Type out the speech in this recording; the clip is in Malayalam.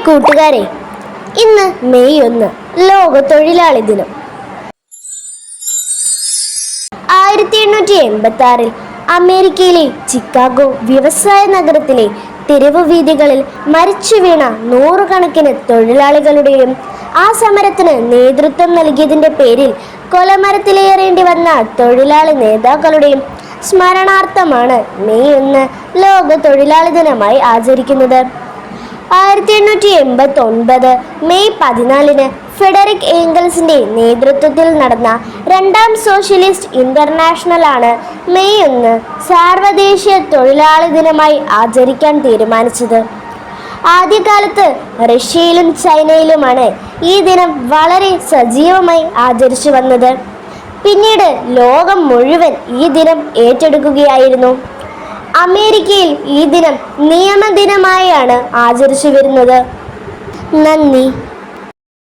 കൂട്ടുകാരെ, ഇന്ന് മെയ് 1 ലോക തൊഴിലാളി ദിനം. 1886 അമേരിക്കയിലെ ചിക്കാഗോ വ്യവസായ നഗരത്തിലെ തെരുവ് വീഥികളിൽ മരിച്ചു വീണ നൂറുകണക്കിന് തൊഴിലാളികളുടെയും ആ സമരത്തിന് നേതൃത്വം നൽകിയതിന്റെ പേരിൽ കൊലമരത്തിലേറേണ്ടി വന്ന തൊഴിലാളി നേതാക്കളുടെയും സ്മരണാർത്ഥമാണ് മെയ് 1 ലോക തൊഴിലാളി ദിനമായി ആചരിക്കുന്നത്. 1889 മെയ് 14 ഫ്രെഡറിക് ഏംഗൽസിന്റെ നേതൃത്വത്തിൽ നടന്ന രണ്ടാം സോഷ്യലിസ്റ്റ് ഇന്റർനാഷണൽ ആണ് മെയ് 1 സാർവദേശീയ തൊഴിലാളി ദിനമായി ആചരിക്കാൻ തീരുമാനിച്ചത്. ആദ്യകാലത്ത് റഷ്യയിലും ചൈനയിലുമാണ് ഈ ദിനം വളരെ സജീവമായി ആചരിച്ചു വന്നത്. പിന്നീട് ലോകം മുഴുവൻ ഈ ദിനം ഏറ്റെടുക്കുകയായിരുന്നു. അമേരിക്കയിൽ ഈ ദിനം നിയമദിനമായാണ് ആചരിച്ചു വരുന്നത്. നന്ദി.